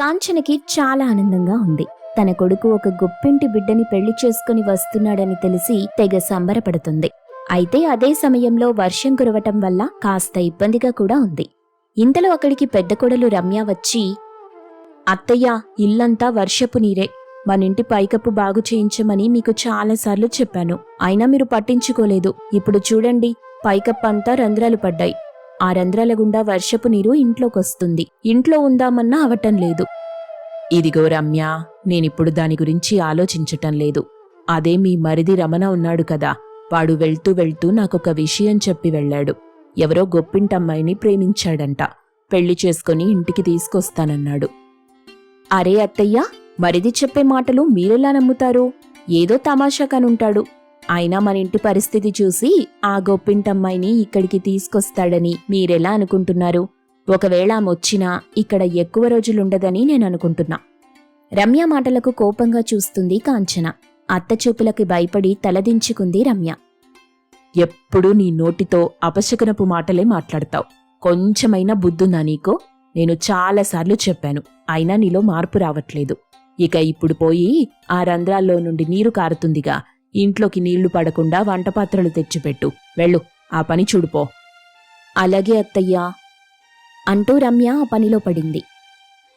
కాంచనకి చాలా ఆనందంగా ఉంది. తన కొడుకు ఒక గొప్పింటి బిడ్డని పెళ్లి చేసుకుని వస్తున్నాడని తెలిసి తెగ సంబరపడుతుంది. అయితే అదే సమయంలో వర్షం కురవటం వల్ల కాస్త ఇబ్బందిగా కూడా ఉంది. ఇంతలో అక్కడికి పెద్ద కొడలు రమ్య వచ్చి, అత్తయ్య, ఇల్లంతా వర్షపు నీరే. మనింటి పైకప్పు బాగు చేయించమని మీకు చాలాసార్లు చెప్పాను, అయినా మీరు పట్టించుకోలేదు. ఇప్పుడు చూడండి, పైకప్పంతా రంధ్రాలు పడ్డాయి. ఆ రంధ్రాల గుండా వర్షపు నీరు ఇంట్లోకొస్తుంది. ఇంట్లో ఉందామన్నా అవటం లేదు. ఇదిగో రమ్య, నేనిప్పుడు దాని గురించి ఆలోచించటం లేదు. అదే మీ మరిది రమణ ఉన్నాడు కదా, వాడు వెళ్తూ వెళ్తూ నాకొక విషయం చెప్పి వెళ్ళాడు. ఎవరో గొప్పింటమ్మాయిని ప్రేమించాడంట. పెళ్లి చేసుకుని ఇంటికి తీసుకొస్తానన్నాడు. అరే అత్తయ్య, మరిది చెప్పే మాటలు మీరెలా నమ్ముతారు? ఏదో తమాషాకనుంటాడు. అయినా మన ఇంటి పరిస్థితి చూసి ఆ గొప్పింటమ్మాయిని ఇక్కడికి తీసుకొస్తాడని మీరెలా అనుకుంటున్నారు? ఒకవేళ ఆమొచ్చినా ఇక్కడ ఎక్కువ రోజులుండదని నేననుకుంటున్నా. రమ్య మాటలకు కోపంగా చూస్తుంది కాంచన. అత్త చూపులకి భయపడి తలదించుకుంది రమ్య. ఎప్పుడూ నీ నోటితో అపశకునపు మాటలే మాట్లాడతావు. కొంచెమైనా బుద్ధుందా నీకో? నేను చాలాసార్లు చెప్పాను, అయినా నీలో మార్పు రావట్లేదు. ఇక ఇప్పుడు పోయి ఆ రంధ్రాల్లో నుండి నీరు కారుతుందిగా, ఇంట్లోకి నీళ్లు పడకుండా వంటపాత్రలు తెచ్చిపెట్టు. వెళ్ళు, ఆ పని చూడుపో. అలాగే అత్తయ్యా అంటూ రమ్య ఆ పనిలో పడింది.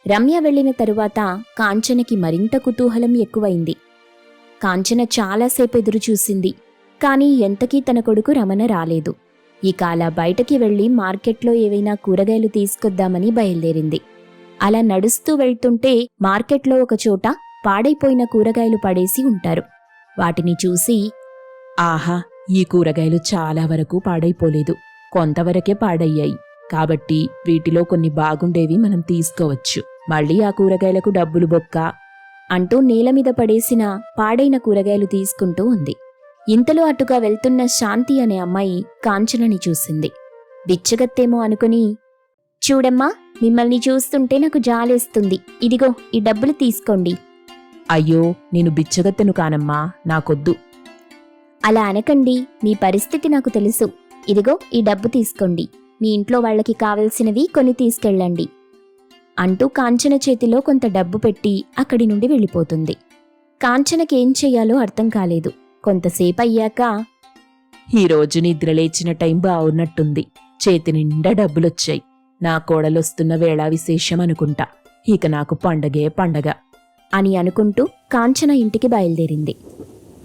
రమ్య వెళ్లిన తరువాత కాంచనకి మరింత కుతూహలం ఎక్కువైంది. కాంచన చాలాసేపు ఎదురుచూసింది. కాని ఎంతకీ తన కొడుకు రమణ రాలేదు. ఇక అలా బయటకి వెళ్లి మార్కెట్లో ఏవైనా కూరగాయలు తీసుకొద్దామని బయలుదేరింది. అలా నడుస్తూ వెళ్తుంటే మార్కెట్లో ఒకచోట పాడైపోయిన కూరగాయలు పడేసి ఉంటారు. వాటిని చూసి, ఆహా, ఈ కూరగాయలు చాలా వరకు పాడైపోలేదు, కొంతవరకే పాడయ్యాయి. కాబట్టి వీటిలో కొన్ని బాగుండేవి మనం తీసుకోవచ్చు. మళ్ళీ ఆ కూరగాయలకు డబ్బులు బొక్క అంటూ నేలమీద పడేసిన పాడైన కూరగాయలు తీసుకుంటూ ఉంది. ఇంతలో అటుగా వెళ్తున్న శాంతి అనే అమ్మాయి కాంచనని చూసింది. బిచ్చగత్తేమో అనుకుని, చూడమ్మా, మిమ్మల్ని చూస్తుంటే నాకు జాలేస్తుంది. ఇదిగో ఈ డబ్బులు తీసుకోండి. అయ్యో, నేను బిచ్చగత్తెను కానమ్మా, నాకొద్దు. అలా అనకండి, మీ పరిస్థితి నాకు తెలుసు. ఇదిగో ఈ డబ్బు తీసుకోండి. మీ ఇంట్లో వాళ్ళకి కావలసినవి కొని తీసుకెళ్ళండి అంటూ కాంచన చేతిలో కొంత డబ్బు పెట్టి అక్కడి నుండి వెళ్ళిపోతుంది. కాంచనకేం చెయ్యాలో అర్థం కాలేదు. కొంతసేపయ్యాక, ఈరోజు నిద్రలేచిన టైం బావున్నట్టుంది. చేతి నిండా డబ్బులొచ్చాయి. నా కోడలొస్తున్న వేళ విశేషం అనుకుంటా. ఇక నాకు పండగే పండగ అని అనుకుంటూ కాంచన ఇంటికి బయలుదేరింది.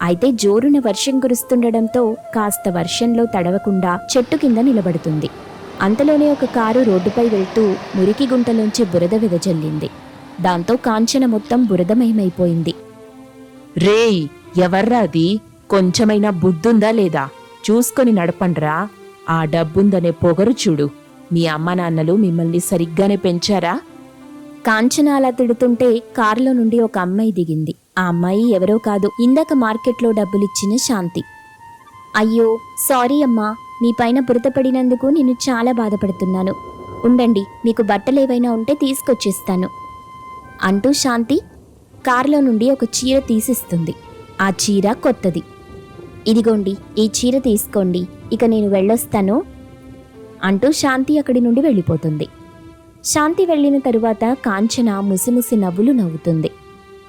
అయితే జోరున వర్షం కురుస్తుండడంతో కాస్త వర్షంలో తడవకుండా చెట్టు కింద నిలబడుతుంది. అంతలోనే ఒక కారు రోడ్డుపై వెళ్తూ మురికి గుంటలోంచి బురద వెదజల్లింది. దాంతో కాంచన మొత్తం బురదమయమైపోయింది. రేయ్, ఎవర్రా అది? కొంచెమైనా బుద్ధుందా లేదా? చూసుకొని నడపండ్రా. ఆ డబ్బుందనే పొగరు చూడు. మీ అమ్మ నాన్నలు మిమ్మల్ని సరిగ్గానే పెంచారా? కాంచన అలా తిడుతుంటే కారులో నుండి ఒక అమ్మాయి దిగింది. ఆ అమ్మాయి ఎవరో కాదు, ఇందాక మార్కెట్లో డబ్బులిచ్చిన శాంతి. అయ్యో సారీ అమ్మా, మీ పైన బురద పడినందుకు నేను చాలా బాధపడుతున్నాను. ఉండండి, మీకు బట్టలేవైనా ఉంటే తీసుకొచ్చిస్తాను అంటూ శాంతి కారులో నుండి ఒక చీర తీసిస్తుంది. ఆ చీర కొత్తది. ఇదిగోండి, ఈ చీర తీసుకోండి, ఇక నేను వెళ్ళొస్తాను అంటూ శాంతి అక్కడి నుండి వెళ్ళిపోతుంది. శాంతి వెళ్లిన తరువాత కాంచన ముసిముసి నవ్వులు నవ్వుతుంది.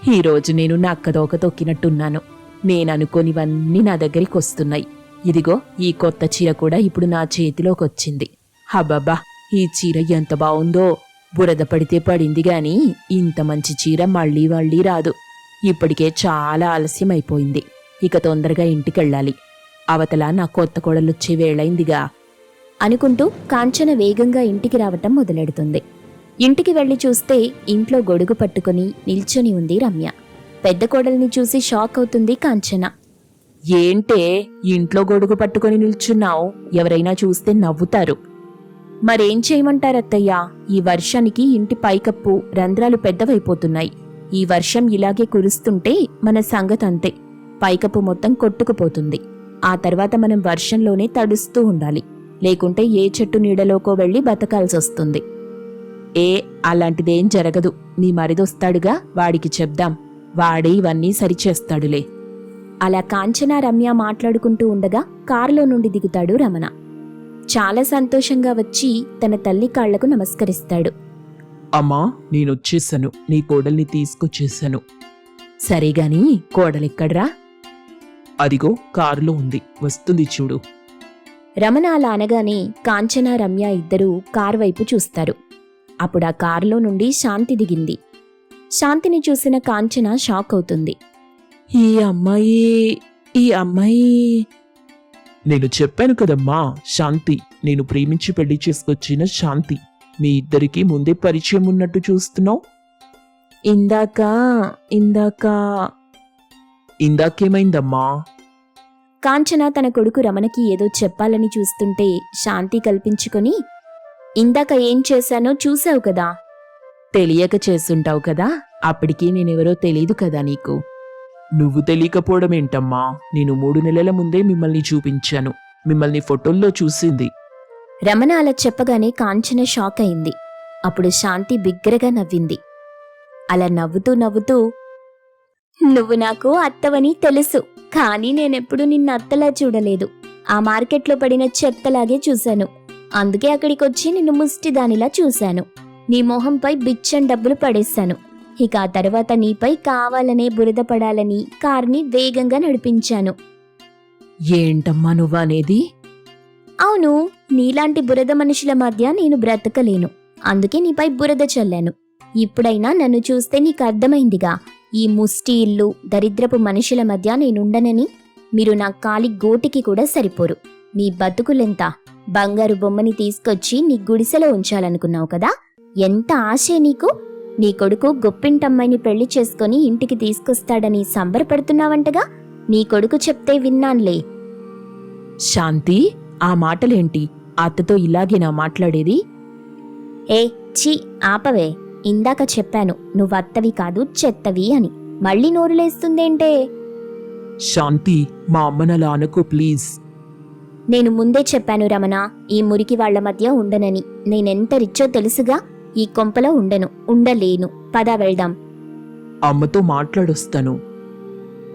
ఈరోజు నేను నక్కదోక తొక్కినట్టున్నాను. నేననుకోనివన్నీ నా దగ్గరికి వస్తున్నాయి. ఇదిగో ఈ కొత్త చీర కూడా ఇప్పుడు నా చేతిలోకొచ్చింది. హబ్బబ్బా, ఈ చీర ఎంత బావుందో! బురద పడితే పడింది గాని ఇంత మంచి చీర మళ్ళీ మళ్ళీ రాదు. ఇప్పటికే చాలా ఆలస్యం అయిపోయింది. ఇక తొందరగా ఇంటికెళ్ళాలి. అవతల నా కొత్త కోడలొచ్చే వేళైందిగా అనుకుంటూ కాంచన వేగంగా ఇంటికి రావటం మొదలెడుతుంది. ఇంటికి వెళ్లి చూస్తే ఇంట్లో గొడుగు పట్టుకుని నిల్చొని ఉంది రమ్య. పెద్ద కోడల్ని చూసి షాక్ అవుతుంది కాంచన. ఏంటే ఇంట్లో గొడుగు పట్టుకొని నిల్చున్నావు? ఎవరైనా చూస్తే నవ్వుతారు. మరేం చేయమంటారత్తయ్యా, ఈ వర్షానికి ఇంటి పైకప్పు రంధ్రాలు పెద్దవైపోతున్నాయి. ఈ వర్షం ఇలాగే కురుస్తుంటే మన సంగతంతే. పైకప్పు మొత్తం కొట్టుకుపోతుంది. ఆ తర్వాత మనం వర్షంలోనే తడుస్తూ ఉండాలి. లేకుంటే ఏ చెట్టు నీడలోకో వెళ్లి బతకాల్సొస్తుంది. అలాంటిదేం జరగదు. నీ మరిదొస్తాడుగా, వాడికి చెప్దాం. వాడే ఇవన్నీ సరిచేస్తాడులే. అలా కాంచన రమ్య మాట్లాడుకుంటూ ఉండగా కారులో నుండి దిగుతాడు రమణ. చాలా సంతోషంగా వచ్చి తన తల్లి కాళ్లకు నమస్కరిస్తాడు. అమ్మా నేనొచ్చేసాను, నీ కోడల్ని తీసుకొచ్చేసాను. సరేగాని కోడలెక్కడ్రా? అదిగో కారులో ఉంది, వస్తుంది చూడు. రమణ అలా అనగానే కాంచన రమ్య ఇద్దరూ కారు వైపు చూస్తారు. అప్పుడు ఆ కారులో నుండి శాంతి దిగింది. శాంతిని చూసిన కాంచన షాక్ అవుతుంది. ఈ అమ్మాయి నేను చెప్పాను కదమ్మా, శాంతి. నేను ప్రేమించి పెళ్లి చేసుకొచ్చిన శాంతి. మీ ఇద్దరికీ ముందే పరిచయం ఉన్నట్టు చూస్తున్నావు. ఇందాకేమైందమ్మా? కాంచన తన కొడుకు రమణకి ఏదో చెప్పాలని చూస్తుంటే శాంతి కల్పించుకొని, ఇందాక ఏం చేశానో చూసావు కదా. తెలియక చేస్తుంటావు కదా, అప్పటికీ నేనెవరో తెలీదు కదా నీకు. నువ్వు తెలియకపోవడం ఏంటమ్మా? నేను 3 నెలల ముందే మిమ్మల్ని చూపించాను. మిమ్మల్ని ఫోటోల్లో చూసింది. రమణ అలా చెప్పగానే కాంచన షాక్ అయింది. అప్పుడు శాంతి బిగ్గరగా నవ్వింది. అలా నవ్వుతూ నవ్వుతూ, నువ్వు నాకు అత్తవని తెలుసు, కానీ నేనెప్పుడు నిన్న అత్తలా చూడలేదు. ఆ మార్కెట్లో పడిన చెత్తలాగే చూశాను. అందుకే అక్కడికొచ్చి నిన్ను ముష్టిదానిలా చూశాను. నీ మొహంపై బిచ్చం డబ్బులు పడేశాను. ఇక ఆ తర్వాత నీపై కావాలనే బురద పడాలని కార్ని వేగంగా నడిపించాను. ఏంటమ్మా నువ్వనేది? అవును, నీలాంటి బురద మనుషుల మధ్య నేను బ్రతకలేను. అందుకే నీపై బురద చల్లాను. ఇప్పుడైనా నన్ను చూస్తే నీకు అర్థమైందిగా, ఈ ముష్టి ఇల్లు దరిద్రపు మనుషుల మధ్య నేనుండనని. మీరు నా కాలి గోటికి కూడా సరిపోరు. నీ బతుకులెంత? బంగారు బొమ్మని తీసుకొచ్చి నీ గుడిసెలో ఉంచాలనుకున్నావు కదా. ఎంత ఆశే నీకు? నీ కొడుకు గొప్పింటమ్మాయిని పెళ్లి చేసుకుని ఇంటికి తీసుకొస్తాడని సంబరపడుతున్నావంటగా. నీ కొడుకు చెప్తే విన్నాన్లే. శాంతి, ఆ మాటలేంటి? అత్తతో ఇలాగేనా మాట్లాడేది? ఏ ఛీ, ఆపవే. ఇందాక చెప్పాను నువ్వు అత్తవి కాదు చెత్తవి అని. మళ్ళీ నోరులేస్తుందేంటే? శాంతి, మా అమ్మనలా అనుకో ప్లీజ్. నేను ముందే చెప్పాను రమణ, ఈ మురికి వాళ్ల మధ్య ఉండనని. నేనెంత రిచ్చో తెలుసుగా. ఈ కొంపలో ఉండలేను. పద వెళ్దాం. అమ్మతో మాట్లాడొస్తాను.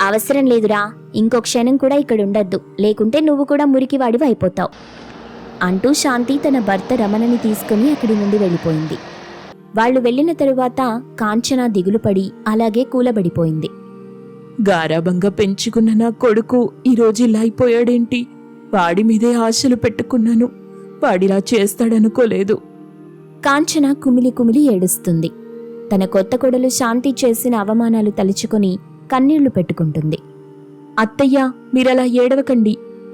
అవసరం లేదురా, ఇంకో క్షణం కూడా ఇక్కడుండద్దు. లేకుంటే నువ్వు కూడా మురికివాడివి అయిపోతావు అంటూ శాంతి తన భర్త రమణని తీసుకుని అక్కడి నుండి వెళ్ళిపోయింది. వాళ్లు వెళ్లిన తరువాత కాంచన దిగులుపడి అలాగే కూలబడిపోయింది. గారాబంగా పెంచుకున్న నా కొడుకు ఈరోజు ఇలా అయిపోయాడేంటి? వాడి మీదే ఆశలు పెట్టుకున్నాను. వాడిలా చేస్తాడనుకోలేదు. కాంచన కుమిలి కుమిలి ఏడుస్తుంది. తన కొత్త కొడలు శాంతి చేసిన అవమానాలు తలుచుకొని కన్నీళ్లు పెట్టుకుంటుంది. అత్తయ్యా, మీరలా ఏడవకండి.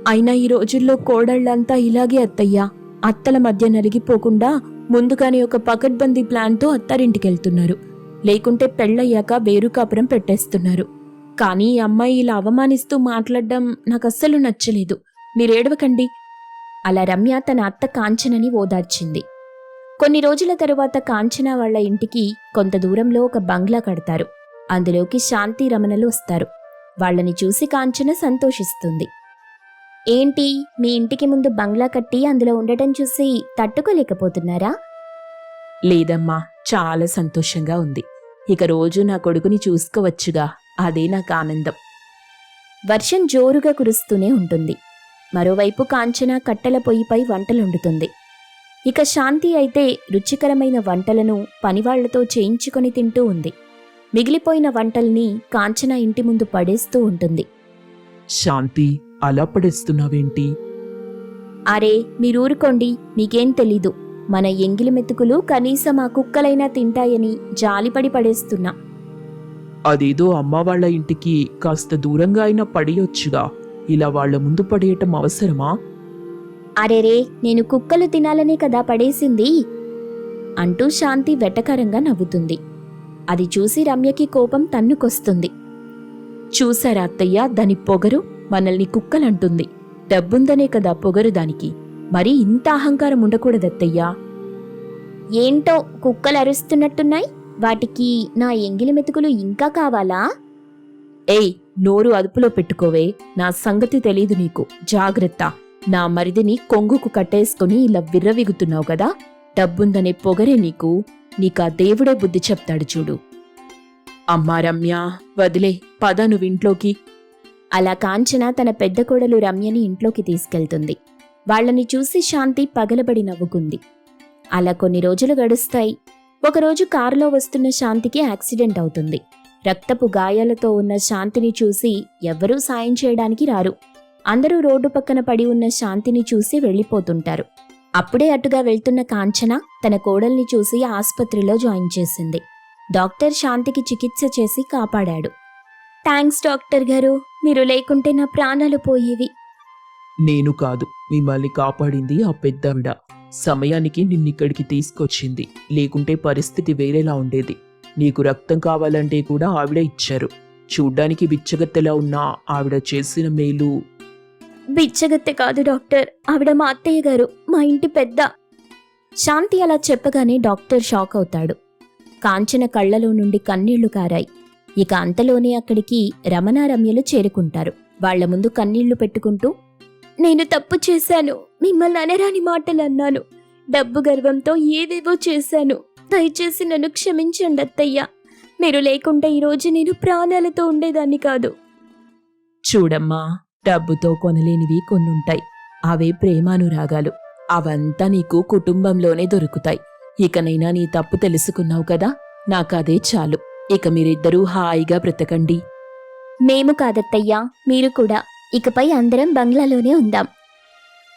అయినా ఈ రోజుల్లో కోడళ్లంతా ఇలాగే అత్తయ్యా. అత్తల మధ్య నలిగిపోకుండా ముందుగానే ఒక పకడ్బందీ ప్లాన్తో అత్తారింటికెళ్తున్నారు. లేకుంటే పెళ్ళయ్యాక వేరు కాపురం పెట్టేస్తున్నారు. కానీ ఈ అమ్మాయి ఇలా అవమానిస్తూ మాట్లాడడం నాకస్సలు నచ్చలేదు. మీరేడవకండి. అలా రమ్య తన అత్త కాంచనని ఓదార్చింది. కొన్ని రోజుల తరువాత కాంచన వాళ్ల ఇంటికి కొంత దూరంలో ఒక బంగ్లా కడతారు. అందులోకి శాంతి రమణలు వస్తారు. వాళ్లని చూసి కాంచన సంతోషిస్తుంది. ఏంటి, మీ ఇంటికి ముందు బంగ్లా కట్టి అందులో ఉండటం చూసి తట్టుకోలేకపోతున్నారా? లేదమ్మా, చాలా సంతోషంగా ఉంది. ఇక రోజు నా కొడుకుని చూసుకోవచ్చుగా, అదే నాకు ఆనందం. వర్షం జోరుగా కురుస్తూనే ఉంటుంది. మరోవైపు కాంచన కట్టెల పొయ్యిపై వంటలుండుతుంది. ఇక శాంతి అయితే రుచికరమైన వంటలను పనివాళ్లతో చేయించుకొని తింటూ ఉంది. మిగిలిపోయిన వంటల్ని కాంచన ఇంటి ముందు పడేస్తూ ఉంటుంది. శాంతి, అలా పడేస్తున్నావేంటి? అరే మీరూరుకోండి, మీకేం తెలీదు. మన ఎంగిలి మెతుకులు కనీసం ఆ కుక్కలైనా తింటాయని జాలిపడి పడేస్తున్నా. అదేదో అమ్మ వాళ్ళ ఇంటికి కాస్త దూరంగా అయినా పడేయొచ్చుగా. ఇలా వాళ్ల ముందు పడేయటం అవసరమా? అరేరే, నేను కుక్కలు తినాలనే కదా పడేసింది అంటూ శాంతి వెటకారంగా నవ్వుతుంది. అది చూసి రమ్యకి కోపం తన్నుకొస్తుంది. చూసారా అత్తయ్య దాని పొగరు? మనల్ని కుక్కలంటుంది. డబ్బుందనే కదా పొగరు దానికి. మరి ఇంత అహంకారం ఉండకూడదత్తయ్యా. ఏంటో కుక్కలు అరుస్తున్నట్టున్నాయి. వాటికి నా ఎంగిలి మెతుకులు ఇంకా కావాలా? ఏయ్, నోరు అదుపులో పెట్టుకోవే. నా సంగతి తెలీదు నీకు. జాగ్రత్త. నా మరిదిని కొంగుకు కట్టేసుకుని ఇలా విర్రవిగుతున్నావు కదా. డబ్బుందనే పొగరే నీకా దేవుడే బుద్ధి చెప్తాడు చూడు. అమ్మా రమ్య, వదిలే, పద నువ్వింట్లోకి. అలా కాంచన తన పెద్ద కోడలు రమ్యని ఇంట్లోకి తీసుకెళ్తుంది. వాళ్లని చూసి శాంతి పగలబడి నవ్వుకుంది. అలా కొన్ని రోజులు గడుస్తాయి. ఒకరోజు కారులో వస్తున్న శాంతికి యాక్సిడెంట్ అవుతుంది. రక్తపు గాయాలతో ఉన్న శాంతిని చూసి ఎవ్వరూ సాయం చేయడానికి రారు. అందరూ రోడ్డు పక్కన పడి ఉన్న శాంతిని చూసి వెళ్ళిపోతుంటారు. అప్పుడే అటుగా వెళ్తున్న కాంచన తన కోడల్ని చూసి ఆస్పత్రిలో జాయిన్ చేసింది. డాక్టర్ శాంతికి చికిత్స చేసి కాపాడాడు. థ్యాంక్స్ డాక్టర్ గారు, మీరు లేకుంటే నా ప్రాణాలు పోయేవి. నేను కాదు, మిమ్మల్ని కాపాడింది ఆ పెద్దావిడ. సమయానికి నిన్నిక్కడికి తీసుకొచ్చింది. లేకుంటే పరిస్థితి వేరేలా ఉండేది. నీకు రక్తం కావాలంటే కూడా ఆవిడ ఇచ్చారు. చూడ్డానికి బిచ్చగత్తెలా ఉన్న ఆవిడ చేసిన మేలు. బిచ్చగత్తె కాదు డాక్టర్, ఆవిడ మా అత్తయ్య గారు, మా ఇంటి పెద్ద. శాంతి అలా చెప్పగానే డాక్టర్ షాక్ అవుతాడు. కాంచన కళ్లలో నుండి కన్నీళ్లు కారాయి. ఇక అంతలోనే అక్కడికి రమణ రమ్యలు చేరుకుంటారు. వాళ్ల ముందు కన్నీళ్లు పెట్టుకుంటూ, నేను తప్పు చేశాను, మిమ్మల్ని అనరాని మాటలు అన్నాను, డబ్బు గర్వంతో ఏదేవో చేశాను, దయచేసి నన్ను క్షమించండి అత్తయ్య. మీరు లేకుంటే ఈరోజు నేను ప్రాణాలతో ఉండేదాన్ని కాదు. చూడమ్మా, డబ్బుతో కొనలేనివి కొన్నుంటాయి. అవే ప్రేమానురాగాలు. అవంతా నీకు కుటుంబంలోనే దొరుకుతాయి. ఇకనైనా నీ తప్పు తెలుసుకున్నావు కదా, నాకదే చాలు. ఇక మీరిద్దరూ హాయిగా బ్రతకండి. మేము కాదత్తయ్యా, మీరు కూడా. ఇకపై అందరం బంగ్లాలోనే ఉందాం.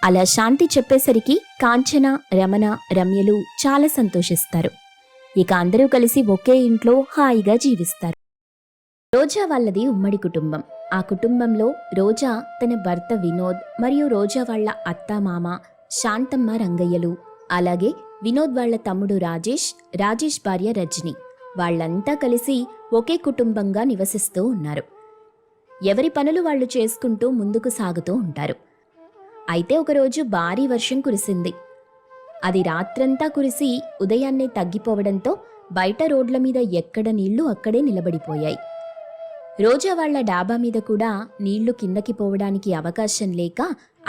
అలా శాంతి చెప్పేసరికి కాంచన, రమణ, రమ్యలు చాలా సంతోషిస్తారు. ఇక అందరూ కలిసి ఒకే ఇంట్లో హాయిగా జీవిస్తారు. రోజా వాళ్ళది ఉమ్మడి కుటుంబం. ఆ కుటుంబంలో రోజా తన భర్త వినోద్ మరియు రోజా వాళ్ళ అత్త మామ శాంతమ్మ, రంగయ్యలు, అలాగే వినోద్ వాళ్ళ తమ్ముడు రాజేష్, రాజేష్ భార్య రజని, వాళ్ళంతా కలిసి ఒకే కుటుంబంగా నివసిస్తూ ఉన్నారు. ఎవరి పనులు వాళ్ళు చేసుకుంటూ ముందుకు సాగుతూ ఉంటారు. అయితే ఒకరోజు భారీ వర్షం కురిసింది. అది రాత్రంతా కురిసి ఉదయాన్నే తగ్గిపోవడంతో బయట రోడ్ల మీద ఎక్కడ నీళ్లు అక్కడే నిలబడిపోయాయి. రోజా వాళ్ల డాబా మీద కూడా నీళ్లు కిందకి పోవడానికి అవకాశం లేక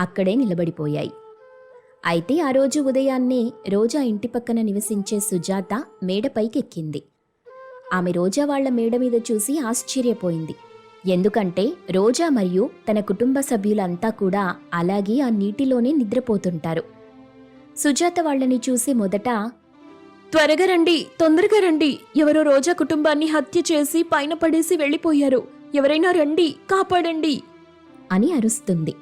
అక్కడే నిలబడిపోయాయి. అయితే ఆ రోజు ఉదయాన్నే రోజా ఇంటి పక్కన నివసించే సుజాత మేడపైకెక్కింది. ఆమె రోజా వాళ్ల మేడ మీద చూసి ఆశ్చర్యపోయింది. ఎందుకంటే రోజా మరియు తన కుటుంబ సభ్యులంతా కూడా అలాగే ఆ నీటిలోనే నిద్రపోతుంటారు. సుజాత వాళ్ళని చూసి మొదట, త్వరగా రండి, తొందరగా రండి, ఎవరో రోజా కుటుంబాన్ని హత్య చేసి పైన పడేసి వెళ్ళిపోయారు, ఎవరైనా రండి, కాపాడండి అని అరుస్తుంది.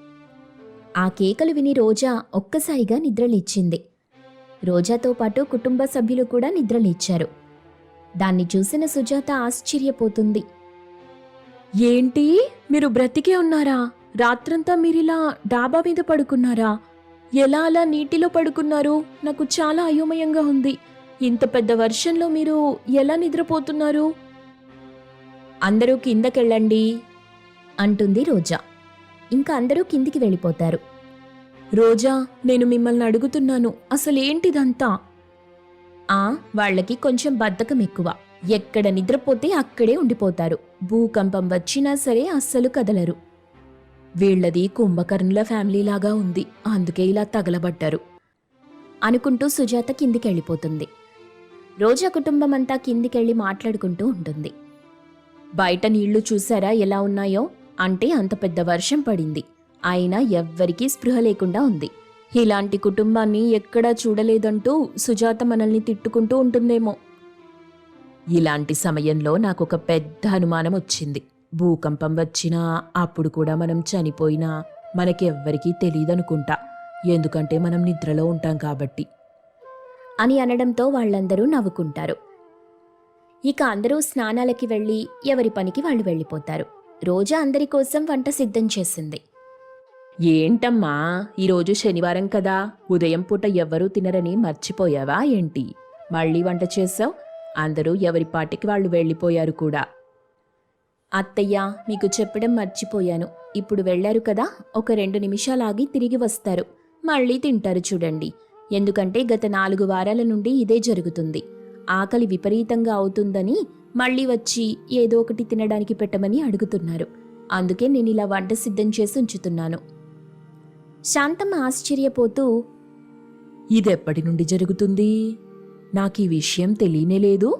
ఆ కేకలు విని రోజా ఒక్కసారిగా నిద్రలేచింది. రోజాతో పాటు కుటుంబ సభ్యులు కూడా నిద్రలేచారు. దాన్ని చూసిన సుజాత ఆశ్చర్యపోతుంది. ఏంటి, మీరు బ్రతికే ఉన్నారా? రాత్రంతా మీరిలా డాబా మీద పడుకున్నారా? ఎలా అలా నీటిలో పడుకున్నారు? నాకు చాలా అయోమయంగా ఉంది. ఇంత పెద్ద వర్షంలో మీరు ఎలా నిద్రపోతున్నారు? అందరూ కిందకెళ్ళండి అంటుంది రోజా. ఇంకా అందరూ కిందికి వెళ్ళిపోతారు. రోజా, నేను మిమ్మల్ని అడుగుతున్నాను, అసలేంటిదంతా? వాళ్ళకి కొంచెం బద్ధకం ఎక్కువ. ఎక్కడ నిద్రపోతే అక్కడే ఉండిపోతారు. భూకంపం వచ్చినా సరే అస్సలు కదలరు. వీళ్లది కుంభకర్ణుల ఫ్యామిలీలాగా ఉంది, అందుకే ఇలా తగలబడ్డారు అనుకుంటూ సుజాత కిందికెళ్ళిపోతుంది. రోజా కుటుంబం అంతా కిందికెళ్ళి మాట్లాడుకుంటూ ఉంటుంది. బయట నీళ్లు చూసారా ఎలా ఉన్నాయో? అంటే అంత పెద్ద వర్షం పడింది, అయినా ఎవ్వరికీ స్పృహ లేకుండా ఉంది. ఇలాంటి కుటుంబాన్ని ఎక్కడా చూడలేదంటూ సుజాత మనల్ని తిట్టుకుంటూ ఉంటుందేమో. ఇలాంటి సమయంలో నాకొక పెద్ద అనుమానం వచ్చింది. భూకంపం వచ్చినా అప్పుడు కూడా మనం చనిపోయినా మనకెవ్వరికీ తెలీదనుకుంటా, ఎందుకంటే మనం నిద్రలో ఉంటాం కాబట్టి అని అనడంతో వాళ్ళందరూ నవ్వుకుంటారు. ఇక అందరూ స్నానాలకి వెళ్ళి ఎవరి పనికి వాళ్ళు వెళ్ళిపోతారు. రోజా అందరి కోసం వంట సిద్ధం చేసింది. ఏంటమ్మా, ఈరోజు శనివారం కదా, ఉదయం పూట ఎవ్వరూ తినరని మర్చిపోయావా ఏంటి? మళ్ళీ వంట చేసావు? అందరూ ఎవరి పాటికి వాళ్ళు వెళ్ళిపోయారు కూడా. అత్తయ్య, మీకు చెప్పడం మర్చిపోయాను. ఇప్పుడు వెళ్లారు కదా, ఒక 2 నిమిషాలాగి తిరిగి వస్తారు. మళ్ళీ తింటారు చూడండి. ఎందుకంటే గత 4 వారాల నుండి ఇదే జరుగుతుంది. ఆకలి విపరీతంగా అవుతుందని మళ్ళీ వచ్చి ఏదో ఒకటి తినడానికి పెట్టమని అడుగుతున్నారు. అందుకే నేను ఇలా వంట సిద్ధం చేసి ఉంచుతున్నాను. శాంతమ్మ ఆశ్చర్యపోతూ, ఇదెప్పటి నుండి జరుగుతుంది? నాకు ఈ విషయం తెలియనేలేదు.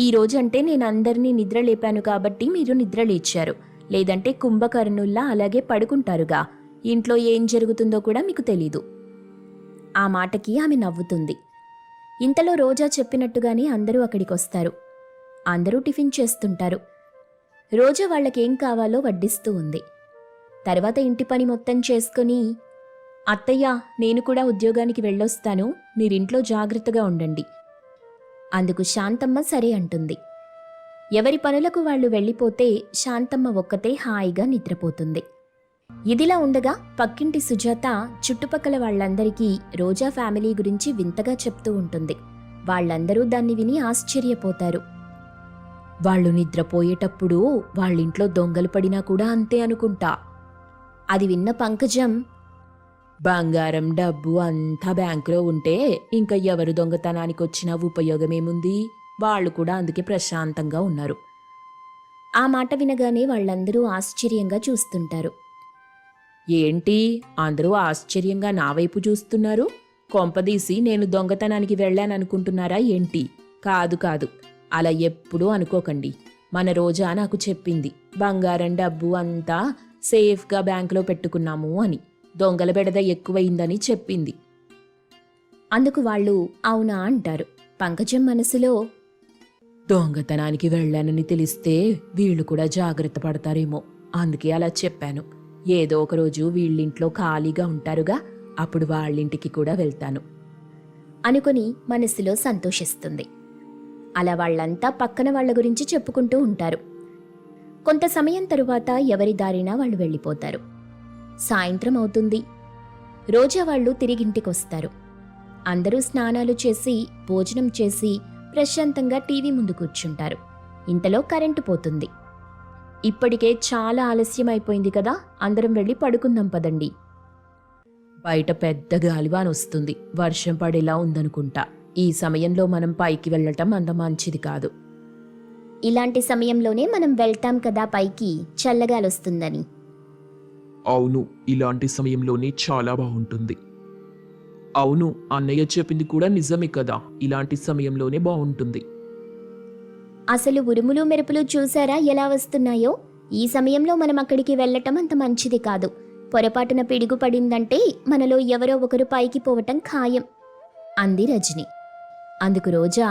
ఈ రోజంటే నేను అందరినీ నిద్ర లేపాను కాబట్టి మీరు నిద్ర లేచారు. లేదంటే కుంభకర్ణుల్లా అలాగే పడుకుంటారుగా. ఇంట్లో ఏం జరుగుతుందో కూడా మీకు తెలీదు. ఆ మాటకి ఆమె నవ్వుతుంది. ఇంతలో రోజా చెప్పినట్టుగానే అందరూ అక్కడికొస్తారు. అందరూ టిఫిన్ చేస్తుంటారు. రోజా వాళ్ళకేం కావాలో వడ్డిస్తూ ఉంది. తర్వాత ఇంటి పని మొత్తం చేసుకుని, అత్తయ్య నేను కూడా ఉద్యోగానికి వెళ్ళొస్తాను, మీరింట్లో జాగ్రత్తగా ఉండండి. అందుకు శాంతమ్మ సరే అంటుంది. ఎవరి పనులకు వాళ్ళు వెళ్ళిపోతే శాంతమ్మ ఒక్కతే హాయిగా నిద్రపోతుంది. ఇదిలా ఉండగా పక్కింటి సుజాత చుట్టుపక్కల వాళ్ళందరికీ రోజా ఫ్యామిలీ గురించి వింతగా చెప్తూ ఉంటుంది. వాళ్ళందరూ దాన్ని విని ఆశ్చర్యపోతారు. వాళ్ళు నిద్రపోయేటప్పుడు వాళ్ళింట్లో దొంగలు పడినా కూడా అంతే అనుకుంటా. అది విన్న పంకజం, బంగారం డబ్బు అంతా బ్యాంకులో ఉంటే ఇంకా ఎవరు దొంగతనానికి వచ్చినా ఉపయోగమేముంది? వాళ్ళు కూడా అందుకే ప్రశాంతంగా ఉన్నారు. ఆ మాట వినగానే వాళ్ళందరూ ఆశ్చర్యంగా చూస్తుంటారు. ఏంటి అందరూ ఆశ్చర్యంగా నా వైపు చూస్తున్నారు? కొంపదీసి నేను దొంగతనానికి వెళ్ళాననుకుంటున్నారా ఏంటి? కాదు కాదు, అలా ఎప్పుడూ అనుకోకండి. మన రోజా నాకు చెప్పింది బంగారం డబ్బు అంతా సేఫ్గా బ్యాంకులో పెట్టుకున్నాము అని. దొంగల బెడద ఎక్కువయిందని చెప్పింది. అందుకు వాళ్ళు అవునా అంటారు. పంకజం మనసులో, దొంగతనానికి వెళ్ళానని తెలిస్తే వీళ్ళు కూడా జాగ్రత్త పడతారేమో, అందుకే అలా చెప్పాను. ఏదో ఒకరోజు వీళ్ళింట్లో ఖాళీగా ఉంటారుగా, అప్పుడు వాళ్ళింటికి కూడా వెళ్తాను అనుకుని మనసులో సంతోషిస్తుంది. అలా వాళ్ళంతా పక్కన వాళ్ళ గురించి చెప్పుకుంటూ ఉంటారు. కొంత సమయం తరువాత ఎవరి దారినా వాళ్ళు వెళ్ళిపోతారు. సాయంత్రం అవుతుంది. రోజా వాళ్ళు తిరిగింటికొస్తారు. అందరూ స్నానాలు చేసి భోజనం చేసి ప్రశాంతంగా టీవీ ముందు కూర్చుంటారు. ఇంతలో కరెంటు పోతుంది. ఇప్పటికే చాలా ఆలస్యం అయిపోయింది కదా, అందరం వెళ్ళి పడుకుందాం పదండి. బయట పెద్ద గాలివాన వస్తుంది, వర్షం పడేలా ఉందనుకుంటా. ఈ సమయంలో మనం పైకి వెళ్ళటం అంత మంచిది కాదు. ఇలాంటి సమయంలోనే మనం వెళ్తాం కదా పైకి, చల్లగాలొస్తుందని. అవును, ఇలాంటి సమయంలోనే చాలా బాగుంటుంది. అవును, అన్నయ్య చెప్పింది కూడా నిజమే కదా, ఇలాంటి సమయంలోనే బాగుంటుంది. అసలు ఉరుములు మెరుపులు చూసారా ఎలా వస్తున్నాయో? ఈ సమయంలో మనం అక్కడికి వెళ్ళటం అంత మంచిది కాదు. పొరపాటున పిడుగు పడిందంటే మనలో ఎవరో ఒకరు పైకి పోవటం ఖాయం అంది రజని. అందుకు రోజా,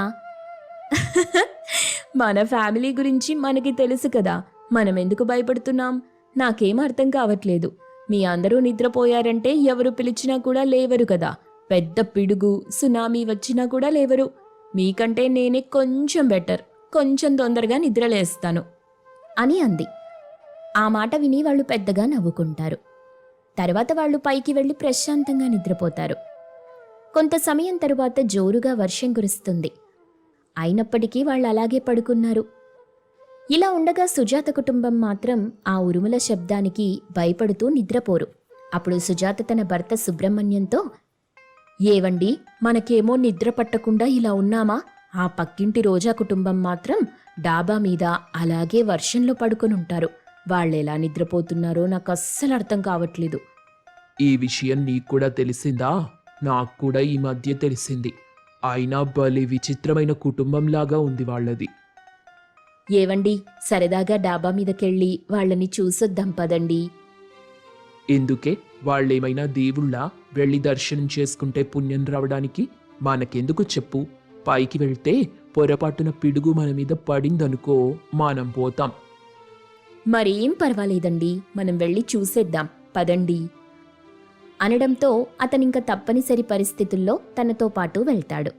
మన ఫ్యామిలీ గురించి మనకి తెలుసు కదా, మనం ఎందుకు భయపడుతున్నాం? నాకేం అర్థం కావట్లేదు. మీ అందరూ నిద్రపోయారంటే ఎవరు పిలిచినా కూడా లేవరు కదా. పెద్ద పిడుగు సునామీ వచ్చినా కూడా లేవరు. మీకంటే నేనే కొంచెం బెటర్, కొంచెం తొందరగా నిద్రలేస్తాను అని అంది. ఆ మాట విని వాళ్ళు పెద్దగా నవ్వుకుంటారు. తర్వాత వాళ్ళు పైకి వెళ్ళి ప్రశాంతంగా నిద్రపోతారు. కొంత సమయం తరువాత జోరుగా వర్షం కురుస్తుంది. అయినప్పటికీ వాళ్ళు అలాగే పడుకున్నారు. ఇలా ఉండగా సుజాత కుటుంబం మాత్రం ఆ ఉరుముల శబ్దానికి భయపడుతూ నిద్రపోరు. అప్పుడు సుజాత తన భర్త సుబ్రహ్మణ్యంతో, ఏవండి, మనకేమో నిద్ర పట్టకుండా ఇలా ఉన్నామా? ఆ పక్కింటి రోజా కుటుంబం మాత్రం డాబా మీద అలాగే వర్షంలో పడుకొనుంటారు. వాళ్ళెలా నిద్రపోతున్నారో నాకు అస్సలు అర్థం కావట్లేదు. ఈ విషయం నీకు కూడా తెలిసిందా? నాకు కూడా ఈ మధ్య తెలిసింది. అయినా భలే విచిత్రమైన కుటుంబంలాగా ఉంది వాళ్ళది. ఏవండి, సరదాగా డాబా మీదకెళ్ళి వాళ్ళని చూసొద్దాం పదండి. ఎందుకే? వాళ్ళేమైనా దేవుళ్ళా? వెళ్ళి దర్శనం చేసుకుంటే పుణ్యం రావడానికి? మనకెందుకు చెప్పు? పైకి వెళ్తే పొరపాటున పిడుగు మన మీద పడిందనుకో, మనం పోతాం. మరేం పర్వాలేదండి, మనం వెళ్ళి చూసేద్దాం పదండి అనడంతో అతనింక తప్పనిసరి పరిస్థితుల్లో తనతో పాటు వెళ్తాడు.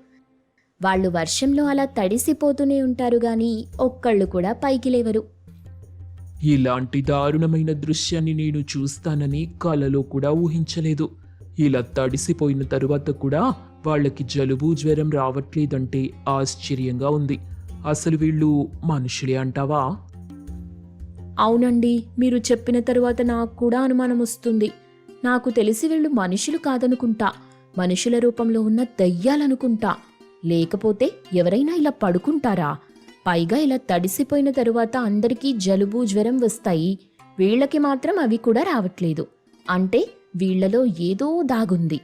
వాళ్ళు వర్షంలో అలా తడిసిపోతూనే ఉంటారు గాని ఒక్కళ్ళు కూడా పైకి లేవరు. ఇలాంటి దారుణమైన దృశ్యాన్ని నేను చూస్తానని కలలో కూడా ఊహించలేదు. ఇలా తడిసిపోయిన తరువాత కూడా వాళ్ళకి జలుబు జ్వరం రావట్లేదంటే ఆశ్చర్యంగా ఉంది. అసలు వీళ్ళు మనుషులే అంటావా? అవునండి, మీరు చెప్పిన తరువాత నాకు కూడా అనుమానం వస్తుంది. నాకు తెలిసి వీళ్ళు మనుషులు కాదనుకుంటా, మనుషుల రూపంలో ఉన్న దయ్యాలనుకుంటా. లేకపోతే ఎవరైనా ఇలా పడుకుంటారా? పైగా ఇలా తడిసిపోయిన తరువాత అందరికీ జలుబు జ్వరం వస్తాయి, వీళ్ళకి మాత్రం అవి కూడా రావట్లేదు. అంటే వీళ్లలో ఏదో దాగుంది.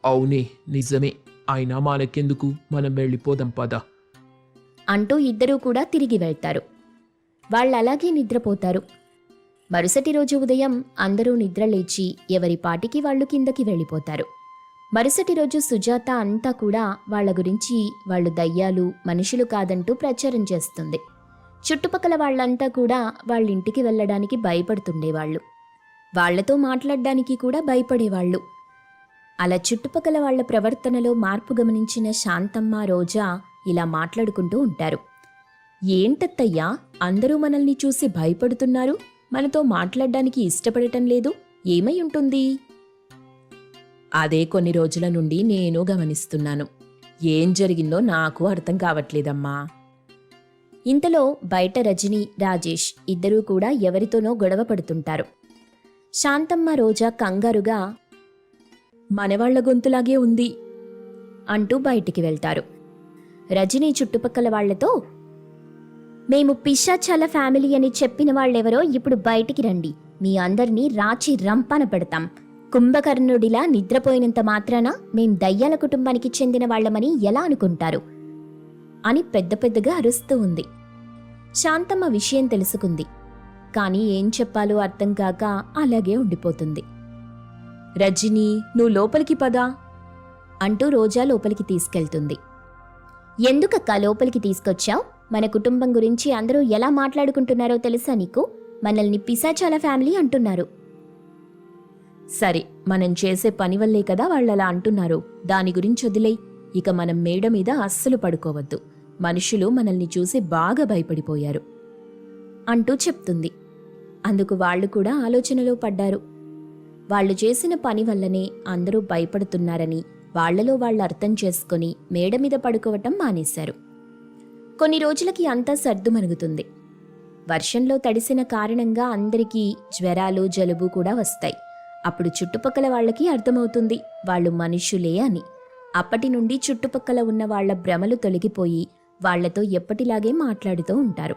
అవునే, నిజమే. అయినా మనకెందుకు, మనం వెళ్ళిపోదాం పద అంటూ ఇద్దరూ కూడా తిరిగి వెళ్తారు. వాళ్ళలాగే నిద్రపోతారు. మరుసటి రోజు ఉదయం అందరూ నిద్రలేచి ఎవరి పాటికి వాళ్ళు కిందకి వెళ్ళిపోతారు. మరుసటి రోజు సుజాత అంతా కూడా వాళ్ళ గురించి వాళ్ళు దయ్యాలు మనుషులు కాదంటూ ప్రచారం చేస్తుంది. చుట్టుపక్కల వాళ్ళంతా కూడా వాళ్ళ ఇంటికి వెళ్ళడానికి భయపడుతుండేవాళ్ళు. వాళ్లతో మాట్లాడడానికి కూడా భయపడేవాళ్ళు. అలా చుట్టుపక్కల వాళ్ల ప్రవర్తనలో మార్పు గమనించిన శాంతమ్మ రోజా ఇలా మాట్లాడుకుంటూ ఉంటారు. ఏంటత్తయ్యా, అందరూ మనల్ని చూసి భయపడుతున్నారు, మనతో మాట్లాడడానికి ఇష్టపడటం లేదు, ఏమై ఉంటుంది? అదే కొన్ని రోజుల నుండి నేను గమనిస్తున్నాను. ఏం జరిగిందో నాకు అర్థం కావట్లేదమ్మా. ఇంతలో బయట రజని, రాజేష్ ఇద్దరూ కూడా ఎవరితోనో గొడవ పడుతుంటారు. శాంతమ్మ రోజా కంగారుగా మనవాళ్ల గొంతులాగే ఉంది అంటూ బయటికి వెళ్తారు. రజనీ చుట్టుపక్కల వాళ్లతో, మేము పిశాచాల ఫ్యామిలీ అని చెప్పిన వాళ్ళెవరో ఇప్పుడు బయటికి రండి, మీ అందరినీ రాచి రంపాన పెడతాం. కుంభకర్ణుడిలా నిద్రపోయినంత మాత్రాన మేం దయ్యాల కుటుంబానికి చెందిన వాళ్లమని ఎలా అనుకుంటారు అని పెద్ద పెద్దగా అరుస్తూ ఉంది. శాంతమ్మ విషయం తెలుసుకుంది, కానీ ఏం చెప్పాలో అర్థం కాక అలాగే ఉండిపోతుంది. రజనీ, నువ్వు లోపలికి పదా అంటూ రోజా లోపలికి తీసుకెళ్తుంది. ఎందుకక్క లోపలికి తీసుకొచ్చావు? మన కుటుంబం గురించి అందరూ ఎలా మాట్లాడుకుంటున్నారో తెలుసా నీకు? మనల్ని పిశాచాల ఫ్యామిలీ అంటున్నారు. సరే, మనం చేసే పని వల్లే కదా వాళ్ళలా అంటున్నారు. దాని గురించి వదిలేయ్. ఇక మనం మేడ మీద అస్సలు పడుకోవద్దు. మనుషులు మనల్ని చూసి బాగా భయపడిపోయారు అంటూ చెప్తుంది. అందుకు వాళ్ళు కూడా ఆలోచనలో పడ్డారు. వాళ్ళు చేసిన పని వల్లనే అందరూ భయపడుతున్నారని వాళ్లలో వాళ్ళు అర్థం చేసుకుని మేడ మీద పడుకోవటం మానేశారు. కొన్ని రోజులకి అంతా సర్దుమణుగుతుంది. వర్షంలో తడిసిన కారణంగా అందరికీ జ్వరాలు, జలుబు కూడా వస్తాయి. అప్పుడు చుట్టుపక్కల వాళ్ళకి అర్థమవుతుంది వాళ్ళు మనుషులే అని. అప్పటి నుండి చుట్టుపక్కల ఉన్న వాళ్ల భ్రమలు తొలగిపోయి వాళ్లతో ఎప్పటిలాగే మాట్లాడుతూ ఉంటారు.